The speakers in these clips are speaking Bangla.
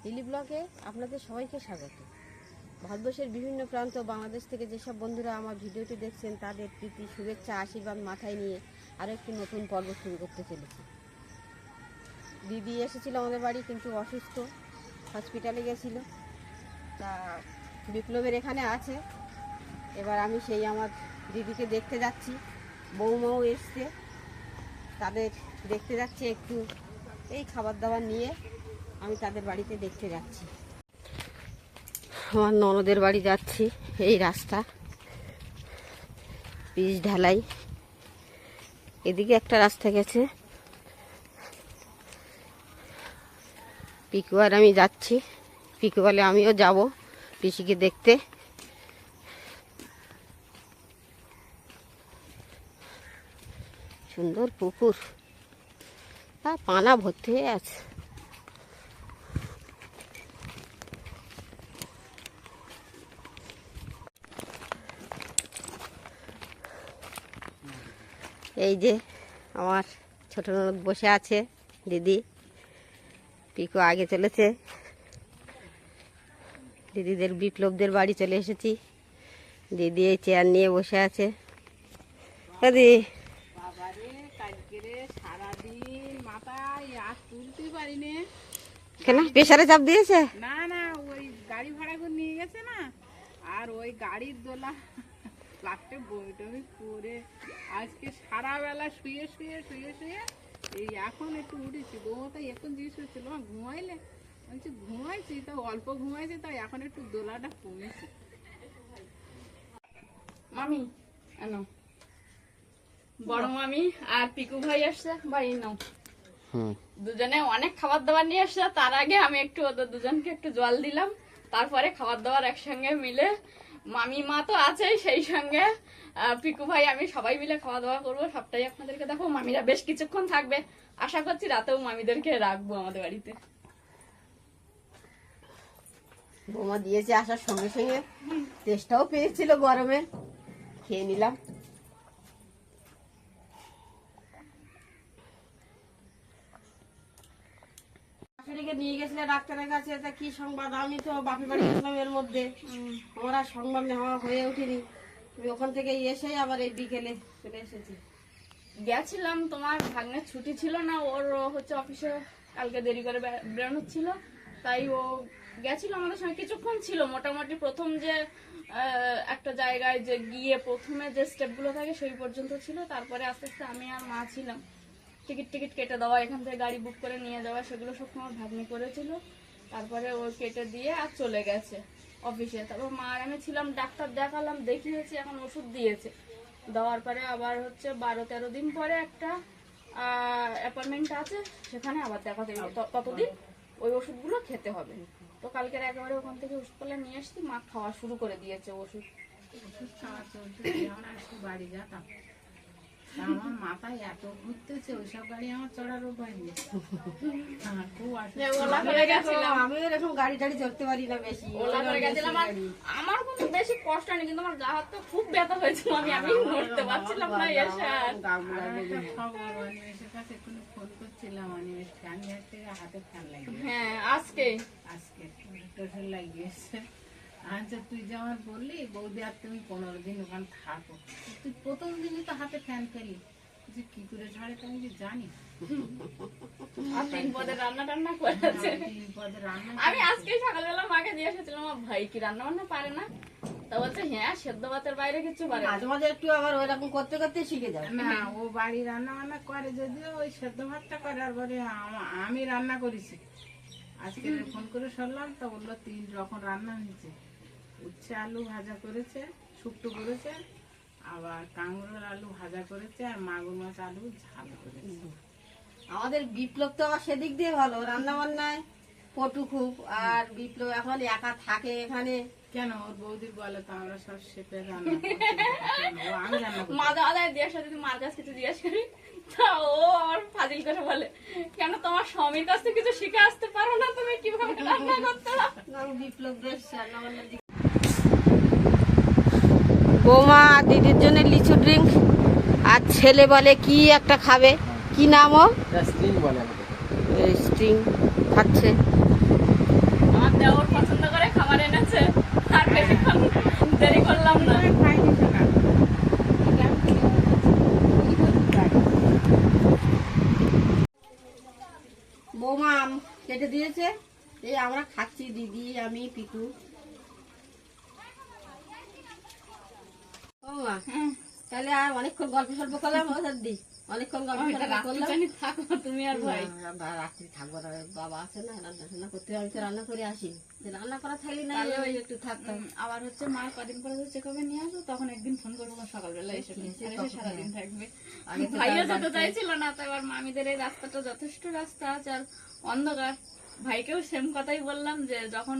লিলি ব্লগে আপনাদের সবাইকে স্বাগত। ভারতবর্ষের বিভিন্ন প্রান্ত বাংলাদেশ থেকে যেসব বন্ধুরা আমার ভিডিওটি দেখছেন তাদের প্রীতি শুভেচ্ছা আশীর্বাদ মাথায় নিয়ে আরও একটি নতুন পর্ব শুরু করতে চলেছি। দিদি এসেছিল আমাদের বাড়ি, কিন্তু অসুস্থ, হসপিটালে গেছিল। তা বিপ্লবের এখানে আছে। এবার আমি সেই আমার দিদিকে দেখতে যাচ্ছি। বৌমাও এসছে, তাদের দেখতে যাচ্ছি। একটু এই খাবার দাবার নিয়ে আমি তাদের বাড়িতে দেখতে যাচ্ছি। আমার ননদের বাড়ি যাচ্ছি। এই রাস্তা পিচ ঢালাই, এদিকে একটা রাস্তা গেছে। পিকু আর আমি যাচ্ছি। পিকু বলে আমিও যাব পিসিকে দেখতে। সুন্দর পুকুর, তা পানা ভর্তি হয়ে আছে। এই যে আমার ছোট ননদ বসে আছে, দিদি। পিকু আগে চলেছে। দিদিদের বিপ্লবদের বাড়ি চলে এসেছি। দিদি এই চেয়ার নিয়ে বসে আছে। দিদি কেন প্রেসারে চাপ দিয়েছে? না না, ওই গাড়ি ভাড়া করে নিয়ে গেছে না, আর ওই গাড়ির দোলা লাস্টে বমি টমি করে আজকে সারা বেলা শুয়ে শুয়ে শুয়ে শুয়ে এই এখন একটু উঠেছি। বৌমা এখন জিজ্ঞেস করছিল মা ঘুমাইলে? বলছি ঘুমাইছি, তো অল্প ঘুমাইছি, তাই এখন একটু দোলাটা কমেছে। মামি এনো, বড় মামি আর পিকু ভাই আসছে বাড়ি। নাও, দুজনে অনেক খাবার দাবার নিয়ে আসছে। তার আগে আমি একটু ওদের দুজনকে একটু জল দিলাম, তারপরে খাবার দাবার একসঙ্গে মিলে, মামি মা তো আছেই, সেই সঙ্গে পিকু ভাই আমি সবাই মিলে খাওয়া দাওয়া করবো। সবটাই আপনাদেরকে দেখো। মামিরা বেশ কিছুক্ষণ থাকবে, আশা করছি রাতেও মামিদেরকে রাখবো আমাদের বাড়িতে। বৌমা দিয়েছে আসার সঙ্গে সঙ্গে, টেস্টটাও পেয়েছিল গরমে, খেয়ে নিলাম। নিয়ে গেছিলে ডাক্তারের কাছে, তা কি সংবাদ? আমি তো বাপের বাড়ি গেছিলাম, এর মধ্যে আমার আর সংবাদ নেওয়া হয়ে ওঠেনি। আমি ওখান থেকে এসেই আবার এই বিকেলে চলে এসেছি। গেছিলাম, তোমার ভাগ্নের ছুটি ছিল না, ওর হচ্ছে অফিসে কালকে দেরি করে বেরোনো ছিল, তাই ও গেছিল আমাদের সঙ্গে। কিছুক্ষণ ছিল মোটামুটি। প্রথম যে একটা জায়গায় যে গিয়ে প্রথমে যে স্টেপগুলো থাকে সেই পর্যন্ত ছিল, তারপরে আস্তে আস্তে আমি আর মা ছিলাম। টিকিট কেটে দেওয়া, এখান থেকে গাড়ি বুক করে নিয়ে যাওয়া, সেগুলো সব তোমার ভাগ্নি করেছিল। তারপরে ও কেটে দিয়ে আর চলে গেছে অফিসে। তারপর মা আর আমি ছিলাম, ডাক্তার দেখালাম, দেখিয়েছি, এখন ওষুধ দিয়েছে। দেওয়ার পরে আবার হচ্ছে 12-13 দিন পরে একটা অ্যাপয়েন্টমেন্ট আছে, সেখানে আবার দেখাতে হবে। ততদিন ওই ওষুধগুলো খেতে হবে। তো কালকের একেবারে ওখান থেকে ওষুধপালা নিয়ে আসছি, মা খাওয়া শুরু করে দিয়েছে ওষুধ। খাওয়া চলছে, বাড়ি যেতাম, আমার মাথায় এত ঘুরতেছে, ওইসব গাড়ি আমার চড়ার উপায় নেই। আমিও এরকম গাড়ি টাড়ি চড়তে পারি না বেশি। আমার কোনো বেশি কষ্ট নেই, কিন্তু আমার গা হাত তো খুব ব্যথা হয়েছিল। আমি নড়তে পারছিলাম না। এসে অনিমেষের কাছে ফোন করছিলাম, অনিমেষ ফ্যান হাতে ফ্যান লাগিয়ে, হ্যাঁ আজকে লাগিয়েছে। আচ্ছা, তুই যে আমার বললি বৌদি আর তুমি 15 দিন ওখানে থাকো, তুই প্রথম দিনই তো হাতে ফ্যান পেলি, যে কি করে ঝড়ে তো আমি জানি। আমি আজকে সকালবেলা মাকে দিয়ে এসেছিলাম, ভাই কি রান্না বান্না পারে না? তা বলছে হ্যাঁ, সেদ্ধ ভাতের বাইরে কিছু পারে না। মাঝে মাঝে একটু আবার ওইরকম করতে করতে শিখে যাবে। না, ও বাড়ি রান্না বান্না করে, যদিও ওই সেদ্ধ ভাতটা করে। আর বলে আমি রান্না করেছি। আজকে ফোন করে শুনলাম, তো বললো 3 রকম রান্না হয়েছে। উচ্ছে আলু ভাজা করেছে, শুক্তো করেছে, আবার কাঁকরোল আলু ভাজা করেছে, আর মাগুর মাছ আলু ঝাল করেছে। আমাদের বিপ্লব তো আবার সেদিক দিয়ে ভালো, রান্না বান্নায় পটু খুব। আর বিপ্লব এখন একা থাকে এখানে। কেন ওর বৌদির বলে তো আমরা সব শেপের রান্না আমি রান্না করি। মাঝে মাঝে জিজ্ঞাসা, যদি মার কাছে কিছু জিজ্ঞেস করি, তা ও আমার ফাজিল করে বলে, কেন তোমার স্বামীর কাছ থেকে কিছু শিখে আসতে পারো না? তুমি কিভাবে রান্না করতে? বিপ্লব বেশ রান্না বান্নার দিকে। বৌমা দিদির জন্য লিচু ড্রিঙ্ক, আর ছেলে বলে কি একটা খাবে, কি নাম? ও স্ট্রিং খাচ্ছে। দিয়েছে, এই আমরা খাচ্ছি দিদি আমি পিকু। ও মা, তাহলে আর অনেকক্ষণ গল্প সল্প করলাম ও দি, অনেকক্ষণ গল্প সল্প করলাম। থাকো তুমি আর ভাই। রাত্রি থাকবো না, বাবা আছে না, রান্না টান্না করতে হবে, আমি তো রান্না করে আসি, রান্না করা থাকলে না তাহলে ওই একটু থাকতাম। আবার হচ্ছে মা কদিন পরে চেক আপে নিয়ে আসবো, তখন একদিন ফোন করবো সকালবেলা এসে, সারাদিন থাকবে। ভাইও যেতে চাইছিল না, তো এবার মামিদের এই রাস্তাটা যথেষ্ট রাস্তা আছে আর অন্ধকার। ভাইকেও সেম কথাই বললাম যে যখন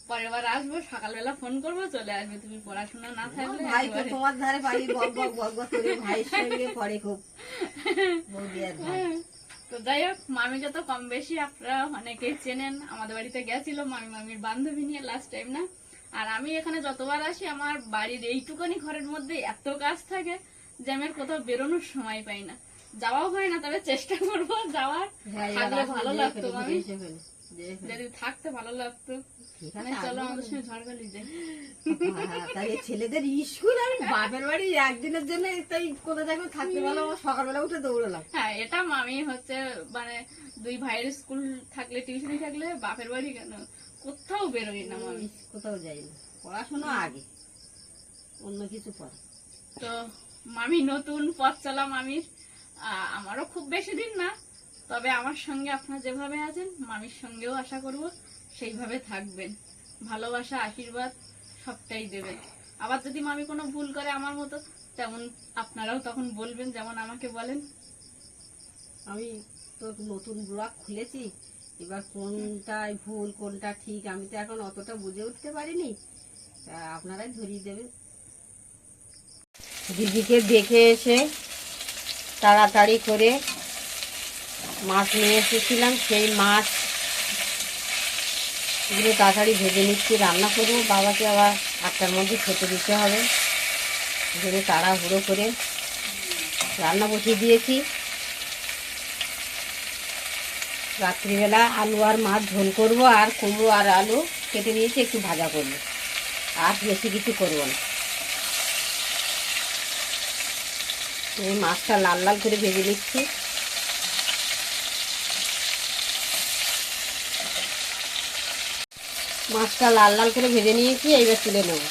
পরের বার আসবো সকালবেলা ফোন করবো, চলে আসবে, তুমি পড়াশোনা না থাকলে। ভাই তো তোমার ধারে বাড়ি বক বক বক বক করে ভাইয়ের সঙ্গে পড়ে খুব, বৌদি আর ভাই। তো যাই হোক, মামিকে তো কম বেশি আপনারা অনেকেই চেনেন, আমাদের বাড়িতে গেছিল মামির বান্ধবী নিয়ে লাস্ট টাইম না। আর আমি এখানে যতবার আসি আমার বাড়ির এইটুকানি ঘরের মধ্যে এত কাজ থাকে যে আমি আর কোথাও বেরোনোর সময় পাই না, যাওয়াও হয় না। তবে চেষ্টা করবো যাওয়ার, থাকলে ভালো লাগতো মামি, যদি থাকতে ভালো লাগতো। চলো আমাদের সঙ্গে ঝড়খালি যাই। তাই ছেলেদের স্কুল আমি বাপের বাড়ি একদিনের জন্য তাই কোনো জায়গায় থাকতে পারলাম, সকালবেলা উঠে দৌড়ালাম। হ্যাঁ, এটা মামি হচ্ছে মানে দুই ভাইয়ের স্কুল থাকলে টিউশনি থাকলে বাপের বাড়ি কেন কোথাও বেরোই না মামি, কোথাও যাই না, পড়াশোনা আগে অন্য কিছু পরে। তো মামি নতুন পথ চলা মামির, আমারও খুব বেশি দিন না, তবে আমার সঙ্গে আপনারা যেভাবে আছেন মামির সঙ্গেও আশা করব সেইভাবে থাকবেন, ভালোবাসা আশীর্বাদ সবটাই দেবেন। আবার যদি মামি কোনো ভুল করে আমার মতো, তেমন আপনারাও তখন বলবেন যেমন আমাকে বলেন। আমি তো নতুন ব্লগ খুলেছি, এবার কোনটাই ভুল কোনটা ঠিক আমি তো এখন অতটা বুঝে উঠতে পারিনি, আপনারাই ধরিয়ে দেবেন। দিদিকে দেখে এসে তাড়াতাড়ি করে মাছ নিয়ে এসেছিলাম, সেই মাছ এগুলো তাড়াতাড়ি ভেজে নিচ্ছি, রান্না করবো। বাবাকে আবার 8টার মধ্যে খেতে দিতে হবে, এগুলো তাড়াহুড়ো করে রান্না বসিয়ে দিয়েছি। রাত্রিবেলা আলু আর মাছ ঝোল করবো, আর কুমড়ো আর আলু কেটে নিয়েছি, একটু ভাজা করবো, আর বেশি কিছু করবো না। এই মাছটা লাল লাল করে ভেজে নিচ্ছি। মাছটা লাল লাল করে ভেজে নিয়েছি, এইবার তুলে নেব।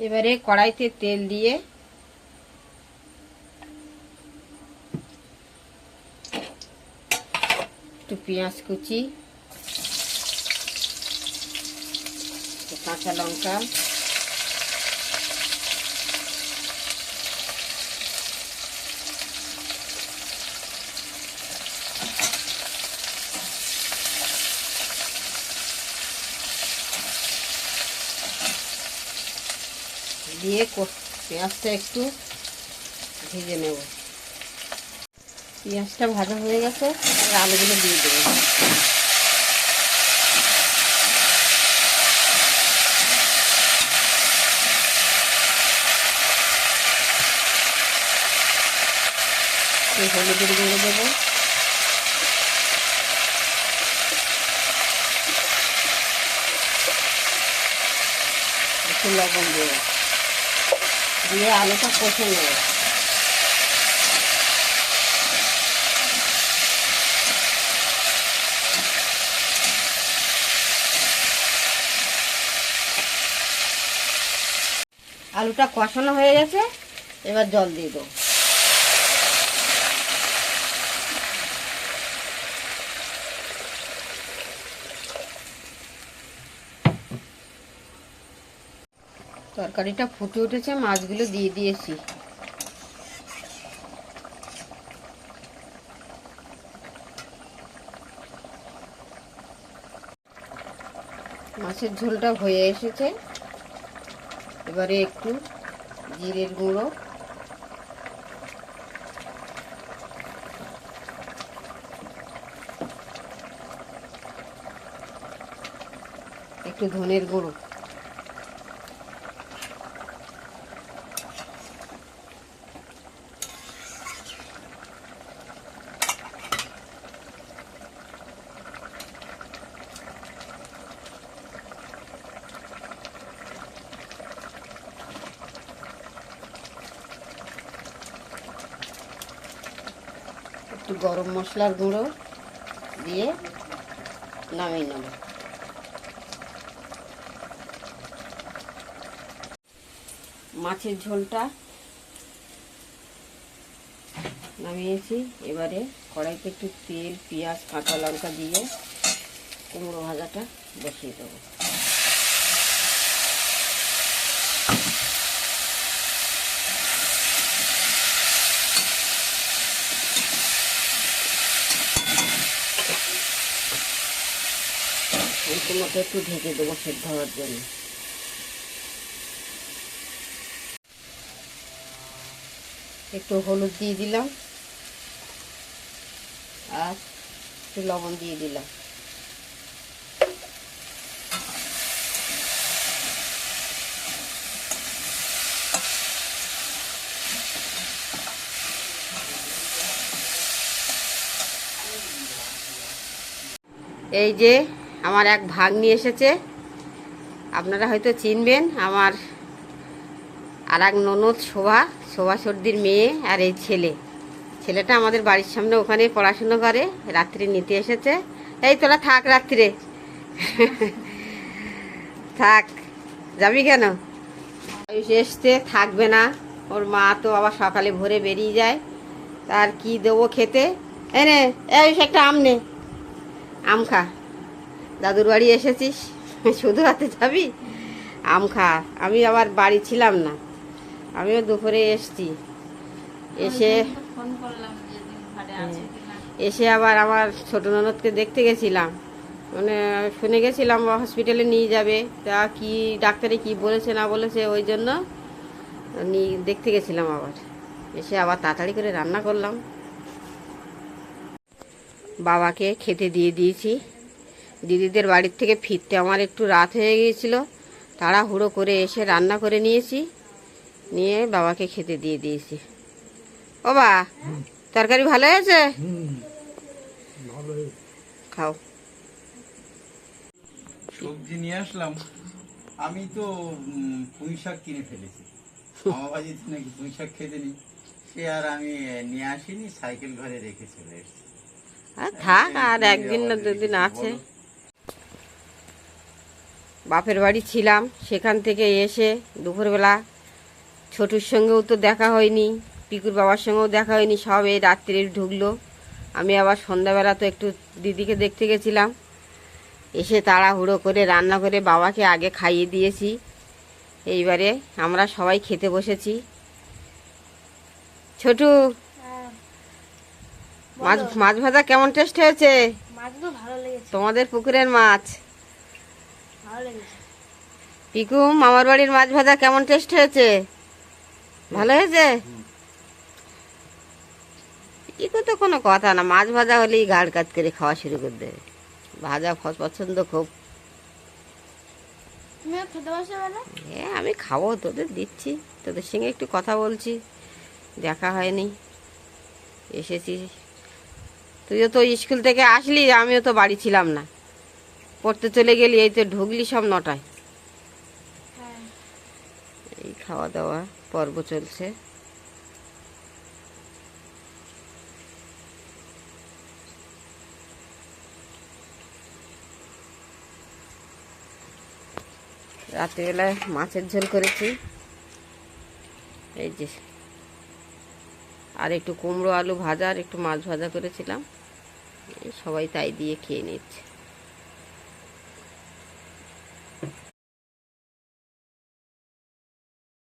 এবারে কড়াইতে তেল দিয়ে একটু পেঁয়াজ কুচি, কাঁচা লঙ্কা, দিয়ে পেঁয়াজটা একটু ভেজে নেব। পেঁয়াজটা ভাজা হয়ে গেছে, আর আলুগুলো দিয়ে দেবো। হলুদের গুঁড়ো দেবো, একটু লবণ দেবো, দিয়ে আলুটা কষে নেব। আলুটা কষানো হয়ে গেছে, এবার জল দিয়ে দেবো। তরকারিটা ফুটে উঠেছে, মাছগুলো দিয়ে দিয়েছি। মাছের ঝোলটা হয়ে এসেছে, এবারে একটু জিরের গুঁড়ো, একটু ধনের গুঁড়ো, একটু গরম মশলার গুঁড়ো দিয়ে নামিয়ে নেব। মাছের ঝোলটা নামিয়েছি, এবারে কড়াইতে একটু তেল, পেঁয়াজ, কাঁচা লঙ্কা দিয়ে কুমড়ো ভাজাটা বসিয়ে দেবো। মতো একটু ঢেকে দেবো সেদ্ধ হওয়ার জন্য। একটু হলুদ দিয়ে দিলাম আর একটু লবণ দিয়ে দিলাম। এই যে আমার এক ভাগ্নি এসেছে, আপনারা হয়তো চিনবেন, আমার আর এক ননদ শোভা সর্দির মেয়ে। আর এই ছেলেটা আমাদের বাড়ির সামনে ওখানে পড়াশুনো করে, রাত্রে নিতে এসেছে। এই তোরা থাক, রাত্রে থাক, যাবি কেন? এসতে থাকবে না, ওর মা তো আবার সকালে ভোরে বেরিয়ে যায়, তার কি দেবো খেতে। এনে এই একটা আম নে, আম খা। দাদুর বাড়ি এসেছিস, শুধু হাতে যাবি? আম খা। আমি আবার বাড়ি ছিলাম না, আমিও দুপুরে এসছি। এসে আবার আমার ছোট ননদকে দেখতে গেছিলাম, মানে শুনে গেছিলাম হসপিটালে নিয়ে যাবে, তা কি ডাক্তারে কি বলেছে না বলেছে, ওই জন্য দেখতে গেছিলাম। আবার এসে আবার তাড়াতাড়ি করে রান্না করলাম। বাবাকে খেতে দিয়ে দিয়েছি। দিদিদের বাড়ির থেকে ফিরতে আমার একটু রাত হয়ে গিয়েছিল, তাড়াহুড়ো করে এসে রান্না করে নিয়েছি, নিয়ে বাবাকে খেতে দিয়ে দিয়েছি। ও বা, তরকারি ভালো হয়েছে? খাও। সবজি নিয়ে আসলাম। আমি তো পুঁই শাক কিনে ফেলেছি, আমার বাড়িতে নাকি পুঁই শাক খেতে নি, সে আর আমি নিয়ে আসিনি, সাইকেল ঘরে রেখে চলে এসেছি। থাক, আর একদিন না দুদিন আছে। বাপের বাড়ি ছিলাম, সেখান থেকে এসে দুপুরবেলা ছোটুর সঙ্গেও তো দেখা হয়নি, পিকুর বাবার সঙ্গেও দেখা হয়নি, সব এই রাত্রে ঢুকলো। আমি আবার সন্ধ্যাবেলা তো একটু দিদিকে দেখতে গেছিলাম, এসে তাড়াহুড়ো করে রান্না করে বাবাকে আগে খাইয়ে দিয়েছি। এইবারে আমরা সবাই খেতে বসেছি। ছোটু, মাছ ভাজা কেমন টেস্ট হয়েছে? তোমাদের পুকুরের মাছ। পিকু, মামার বাড়ির মাছ ভাজা কেমন টেস্ট হয়েছে? ভালো হয়েছে? পিকু তো কোনো কথা না, মাছ ভাজা হলেই গাড় কাজ করে খাওয়া শুরু করে দেবে। ভাজা পছন্দ খুব। হ্যাঁ, আমি খাবো, তোদের দিচ্ছি, তোদের সঙ্গে একটু কথা বলছি, দেখা হয়নি, এসেছি। তুইও তো স্কুল থেকে আসলি, আমিও তো বাড়ি ছিলাম না, পড়তে চলে গেলি, এই তো ঢুকলি সব 9টায়। এই খাওয়া দাওয়া পর্ব চলছে। রাত্রিবেলায় মাছের ঝোল করেছি, এই যে, আর একটু কুমড়ো আলু ভাজা আর একটু মাছ ভাজা করেছিলাম, সবাই তাই দিয়ে খেয়ে নিচ্ছে।